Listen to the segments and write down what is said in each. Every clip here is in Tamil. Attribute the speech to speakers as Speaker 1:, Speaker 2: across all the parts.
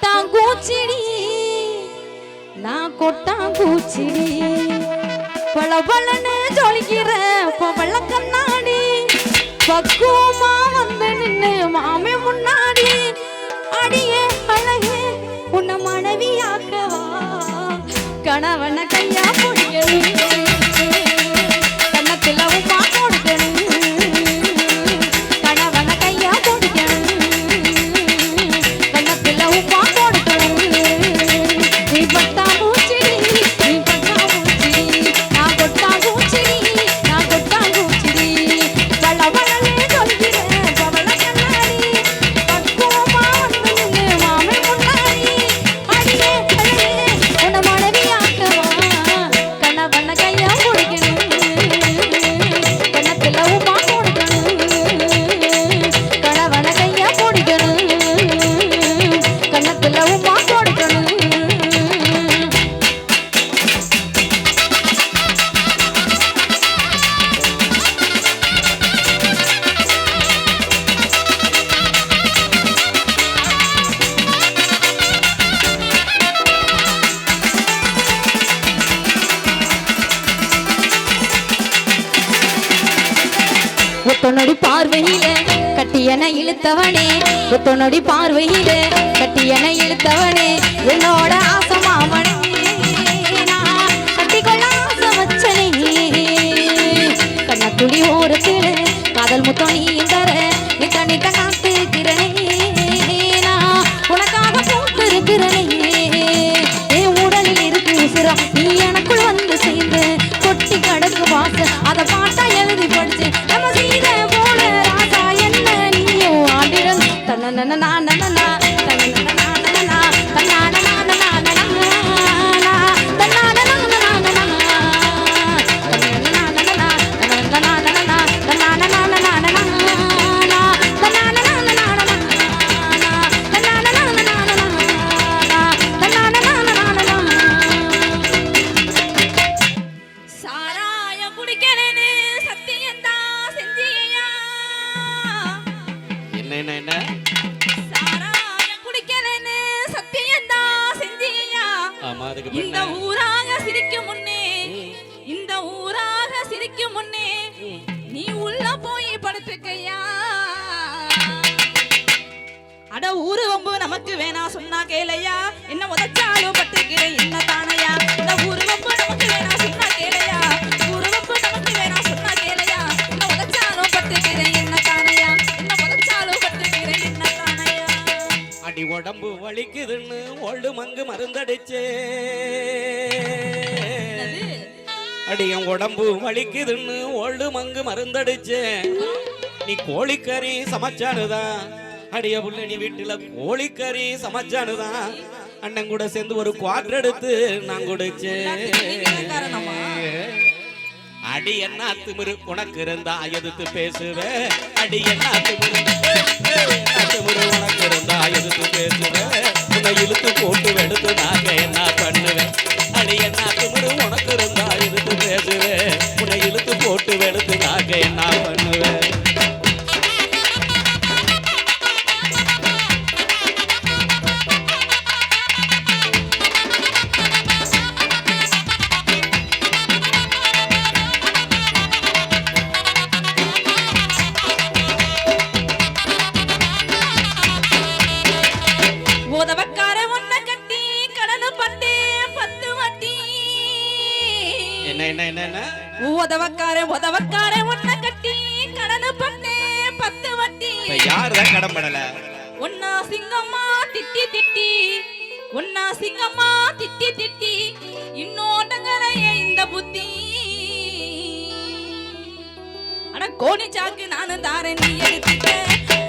Speaker 1: கொட்டாங்கூச்சிடி நான் கொட்டாங்கூச்சிடி பளபளன்னு ஜொலிக்கிற பவள கண்ணாடி பக்குவமா வந்து நின்னு மாமே முன்னாடி அடியே அழகே உன்னை மனைவியாக்கவா கணவன கையா பிடிக்கணும் கண்ணத்துல உமா கொடுக்கணும் கணவன கையா பிடிக்கணும் கண்ணத்துல உமா கொடுக்கணும் நீ பட்டா மூச்சிடி நீ பட்டா மூச்சிடி நான் கொட்டா மூச்சிடி நான் கொட்டா மூச்சிடி பளபளலே சொல்கிறேன் பவள கண்ணாடி பக்குவமா வந்து நின்னு மாமே முன்னாடி அடியே அழகே உன்னை மனைவியாக்கவா கணவன கையா பிடிக்கணும் கண்ணத்துல உமா கொடுக்கணும் கணவன கையா பிடிக்கணும் கண்ணத்துல உமா கொடுக்கணும் ஒத்தனொடி பார்வையில கட்டியன இழுத்தவனே ஒத்தனொடி பார்வையில கட்டியன இழுத்தவனே என்னோட ஆசமாமனே நான் கட்டிக்கொள்ள ஆசை வச்சனே கண்ணத்துளி ஓரத்துல காதல் முத்தம் நீ தர நித்த நித்த காத்துக்கிறனே நான் உனக்காக போட்டு இருக்கிறனே என் உடலில் இருக்கு உசுரம் நீ எனக்குள் வந்து சேர்ந்து கொட்டி கடக்கு வாச அதை பாட்டா எழுதி படிச்சு நம்ம சீத போல ராசா என்ன நீயும் ஆடிரன் தன்னன நானனா தன்னன நானனா தன்னான நானனா தன்னான நானனா சாராயம் குடிக்கிறேன்னு சத்தியந்தான் செஞ்சியா
Speaker 2: என்ன
Speaker 1: சாராயம் குடிக்கிறேன்னு சத்தியந்தான் செஞ்சியா
Speaker 2: ஆமா அதுக்கு
Speaker 1: இந்த ஊராக சிரிக்கும் முன்னே இந்த ஊராக சிரிக்கும் முன்னே நீ உள்ள போய் படுத்துக்கையா அட ஊரு வம்பு நமக்கு வேணா சொன்னா கேளையா என்ன உதச்சாலும் பட்டுக்கிறேன் என்ன தானையா இந்த ஊரு வம்பு நமக்கு வேணா சொன்னா கேளையா ஊரு வம்பு நமக்கு வேணா சொன்னா கேளையா என்ன உதச்சாலும் பட்டுக்கிறேன் என்ன தானையா என்ன உதச்சாலும் பட்டுக்கிறேன் என்ன தானையா
Speaker 2: அடி உடம்பு வலிக்குதுன்னு ஒள்ளு மங்கு மருந்தடிச்சே அடி என் உடம்பு வலிக்குதுன்னு ஒள்ளு மங்கு மருந்தடிச்சே நீ கோழிக்கறி சமைச்சானுதான் அடிய புள்ள நீ வீட்டுல கோழிக்கறி சமைச்சானுதான் அண்ணன் கூட சேர்ந்து ஒரு குவார்டர் எடுத்து நான் குடிச்சேன் அடி என்ன திமிரு உனக்கு இருந்தா எதிர்த்து பேசுவேன் அடி என்ன திமிரு உனக்கு இருந்தா எதிர்த்து பேசுவேன் உன்னை இழுத்து போட்டு எடுத்து நாங்க என்ன பண்ணுவேன் அடி என்ன திமிரு உனக்கு இருந்தா எதிர்த்து பேசுவேன் உன்னை இழுத்து போட்டு எடுத்து நாங்க என்ன பண்ணுவேன்
Speaker 1: உதவக்கார ஒன்ன கட்டி கடனு பட்டே 10 வட்டி
Speaker 2: என்ன
Speaker 1: உதவக்கார ஒன்ன கட்டி கடனு பட்டே 10 வட்டி
Speaker 2: யாருதான் கடம்படல
Speaker 1: ஒன்னா சிங்கம்மா திட்டி திட்டி ஒன்னா சிங்கம்மா திட்டி திட்டி இன்னோட்டங்களைய இந்த புத்தி அட கோணி சாக்கு நானும் தாரேன் நீ எடுத்துக்க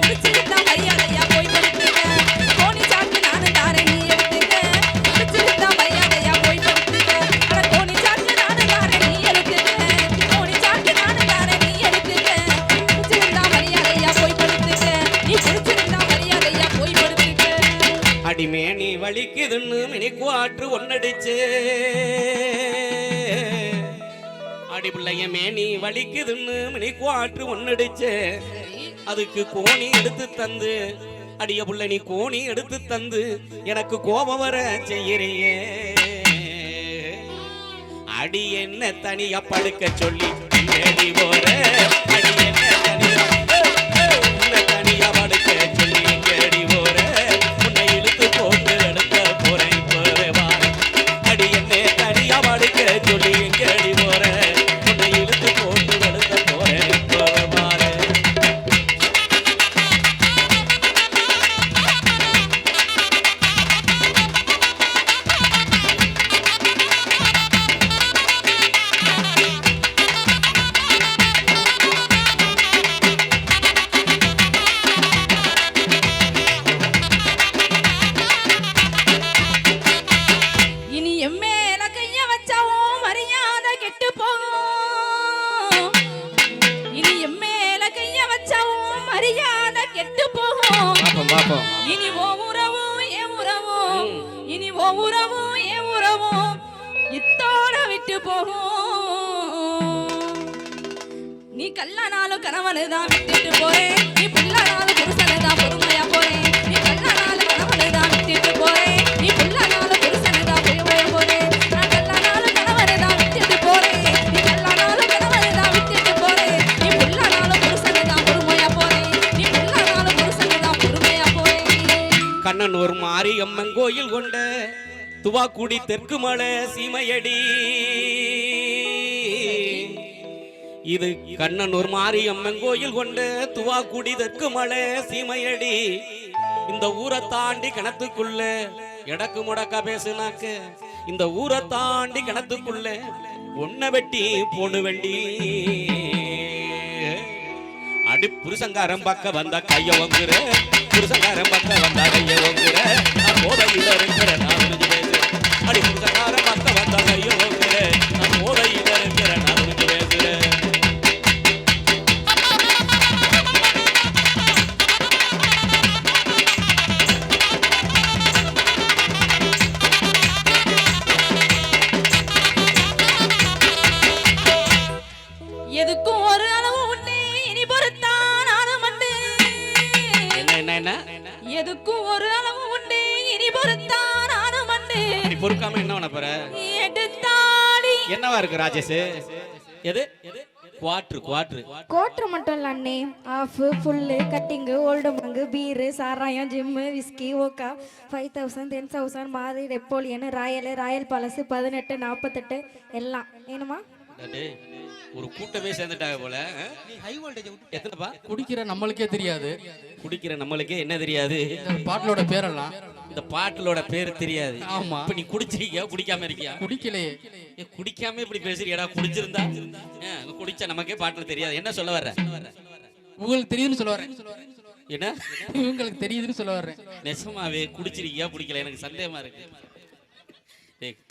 Speaker 1: பிடிச்சிருந்தா மரியாதையா போய் படுத்துக்க கோணி சாக்கு நானும் தாரேன் நீ எடுத்துக்க பிடிச்சிருந்தா மரியாதையா போய் படுத்துக்க அட கோணி சாக்கு நானும் தாரேன் நீ எடுத்துக்க கோணி சாக்கு நானும் தாரேன் நீ எடுத்துக்க பிடிச்சிருந்தா மரியாதையா போய் படுத்துக்க நீ பிடிச்சிருந்தா மரியாதையா போய் படுத்துக்க
Speaker 2: அடிமே நீ வலிக்குதுன்னு மினிக்கு ஆற்று ஒன்னடிச்சே அடி பிள்ளைய மேனி வலிக்குதுன்னு மினிக்கு ஆற்று ஒன்னடிச்சே அதுக்கு கோணி எடுத்து தந்து அடிய புள்ள நீ கோணி எடுத்து தந்து எனக்கு கோபம் வர செய்யறியே அடி என்ன தனியா படுக்க சொல்லி தேடி போற அடி என்ன தனியா படுக்க சொல்லி தேடி போற உன்னை இழுத்து போட்டு எடுக்க போறேன் போறே வா அடி என்ன தனியா படுக்க சொல்லி தேடி போற உன்னை இழுத்து போட்டு எடுக்க போறேன் போறே வாரே
Speaker 1: இனி ஓ உறவும் என் உறவும் இனி ஓ உறவும் என் உறவும் இத்தோட விட்டு போகும் நீ கல்லானாலும் கணவனு தான் விட்டுட்டு போறேன் நீ புல்லானாலும் புருஷனு தான் பொறுமையா போறேன் நீ கல்லானாலும் கணவனு தான் விட்டுட்டு போறேன் நீ புல்லானாலும் புருஷனு தான் பொறுமையா போறேன் நான் கல்லானாலும் கணவனு தான் விட்டுட்டு போறேன் நீ கல்லானாலும் கணவனு தான் விட்டுட்டு போறேன் நீ புல்லானாலும் புருஷனு தான் பொறுமையா போறேன் நீ புல்லானாலும் புருஷனு தான் பொறுமையா போறேன்
Speaker 2: கண்ணன் ஒரு மாரியம்மன் கோயில் கொண்ட துவாக்குடி தெற்கு மலை சீமையடி இது கண்ணன் ஒரு மாரியம்மன் கோயில் கொண்ட துவாக்குடி தெற்கு மலை சீமையடி இந்த ஊரை தாண்டி கிணத்துக்குள்ள எடக்கு முடக்கா பேசுனாக்க இந்த ஊரை தாண்டி கிணத்துக்குள்ள ஒன்ன வெட்டி போடு வெண்டி அடி புருஷங்காரம் பக்க வந்தா கைய வங்குற புருஷங்காரம் பக்க வந்தா கைய வங்குற நான் போதையில இருக்கிற நான் புரிஞ்சு பேசுறேன் அடி புருஷங்காரம் பக்க வந்தா கைய வங்குற நான் போதையில இருக்கிற நான் புரிஞ்சு பேசுறேன்
Speaker 1: எதுக்கும் ஒரு அளவு உண்டு இனி பொறுத்தான் ஆனமண்டு
Speaker 2: என்ன
Speaker 1: எதுக்கும் ஒரு அளவு உண்டு இனி பொறுத்தான் ஆனமண்டு
Speaker 2: நீ பொறுக்காம என்ன பண்ண போற
Speaker 1: எடுத்தாடி
Speaker 2: என்னவா இருக்கு ராஜேஷ் எது குவாட்ரு
Speaker 3: கோட்ரு மட்டும் இல்ல அண்ணே of full cutting old Mangu beer சாராயம் ஜிம்மு விஸ்கி ஓக்கா 5000 10,000 மாதிரி நெப்போலியன் ராயல் பாலஸ் 18 48 எல்லாம் வேணுமா
Speaker 2: ஒரு கூட்டமே சேர்ந்துட்டாங்க போல எத்தனைப்பா
Speaker 4: குடிக்கிற நம்மளுக்கே தெரியாது
Speaker 2: குடிக்கிற நம்மளுக்கே என்ன தெரியாது
Speaker 4: இந்த பாட்டிலோட பேரெல்லாம்
Speaker 2: இந்த பாட்டிலோட பேர் தெரியாது
Speaker 4: ஆமா
Speaker 2: இப்ப நீ குடிச்சிருக்கியா குடிக்காம இருக்கியா
Speaker 4: குடிக்கலையே
Speaker 2: குடிக்காம இப்படி பேசுறியடா குடிச்சிருந்தா குடிச்சா நமக்கே பாட்டுல தெரியாது என்ன சொல்ல வர்ற
Speaker 4: உங்களுக்கு தெரியுதுன்னு சொல்ல வரேன்
Speaker 2: என்ன
Speaker 4: உங்களுக்கு தெரியுதுன்னு சொல்ல வர்றேன்
Speaker 2: நெசமாவே குடிச்சிருக்கியா குடிக்கல எனக்கு சந்தேகமா இருக்கு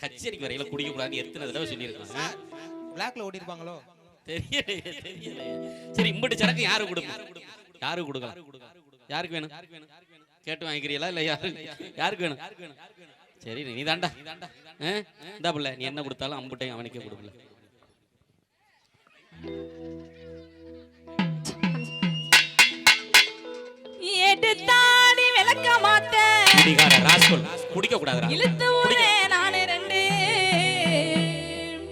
Speaker 2: கச்சேரிக்கு வரையில குடிக்க கூடாது எத்தனை தடவை சொல்லியிருக்கோம்
Speaker 5: பிளாக்ல ஓடி இருப்பாங்களோ
Speaker 2: தெரியலையே சரி இம்பட்டு சரக்கு யாரு கொடுக்கலாம் யாருக்கு வேணும் கேட்டு வாங்கிக்கிறீங்களா இல்ல யாருக்கு வேணும் சரி நீ தாண்டா இந்தா புள்ள நீ என்ன கொடுத்தாலும் அம்புட்டையும் அவனுக்கே கொடுக்கல
Speaker 1: எடுத்தாடி விளக்க மாட்ட
Speaker 2: குடிகார ராஸ்கல் குடிக்க கூடாதுடா
Speaker 1: இழுத்து ஊரே நானே ரெண்டு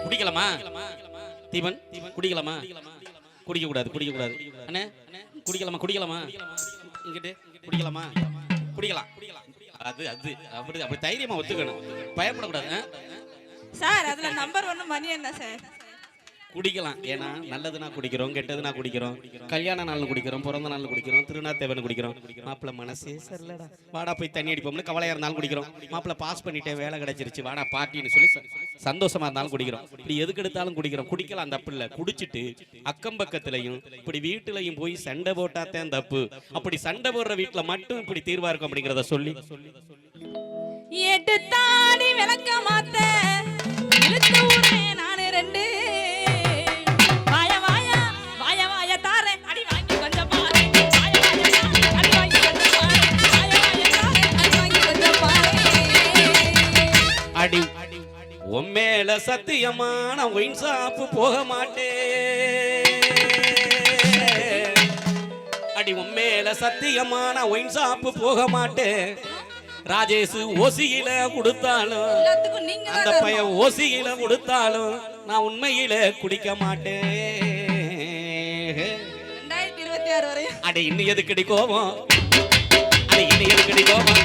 Speaker 2: குடிக்கலாமா தீபன் குடிக்கலாமா குடிக்க கூடாது அண்ணே குடிக்கலாமா இங்கிட்டு குடிக்கலாமா குடிக்கலாம் அது அப்படி தைரியமா ஒத்துக்கணும் பயப்படக்கூடாது
Speaker 1: சார் அதுல நம்பர் 1 மணி என்ன சார்
Speaker 2: குடிக்கலாம் ஏன்னா நல்லதுனா குடிக்கிறோம் கெட்டதுனா குடிக்கிறோம் கல்யாண நாள் குடிக்கிறோம் பிறந்த நாள் குடிக்கிறோம் திருநாத்தேவன் குடிக்கிறோம் மாப்பிள்ள மனசே சரிலடா வாடா போய் தண்ணி அடிப்போம்னு கவலையா இருந்தாலும் குடிக்கிறோம் மாப்பிள்ள பாஸ் பண்ணிட்டேன் வேலை கிடைச்சிருச்சு வாடா பார்ட்டின்னு சொல்லி சந்தோஷமா இருந்தாலும் குடிக்கிறோம் இப்படி எதுக்கு எடுத்தாலும் குடிக்கிறோம் குடிக்கலாம் தப்பு இல்ல குடிச்சிட்டு அக்கம் பக்கத்துலயும் இப்படி வீட்டுலயும் போய் சண்டை போட்டாத்தான் தப்பு அப்படி சண்டை போடுற வீட்டுல மட்டும் இப்படி தீர்வா இருக்கும் அப்படிங்கறத சொல்லி
Speaker 1: எடுத்தாடி விளக்க மாத்த இழுத்து ஊரே நானே ரெண்டு
Speaker 2: உம்மேல சத்தியமான ஒயின் ஷாப்பு போக மாட்டேன் அடி உண்மையில சத்தியமான ஒயின் ஷாப்பு போக மாட்டேன். ராஜேஷ் ஓசியில கொடுத்தாலும்
Speaker 1: எல்லாத்துக்கும் நீங்க
Speaker 2: அந்த பையன் ஓசியில கொடுத்தாலும் நான் உண்மையில குடிக்க மாட்டேன்.
Speaker 1: 2026 வரையும்
Speaker 2: அடி இன்னும் எதுக்கடி கோபம்? அடி இன்னும் எதுக்கடி கோபம்?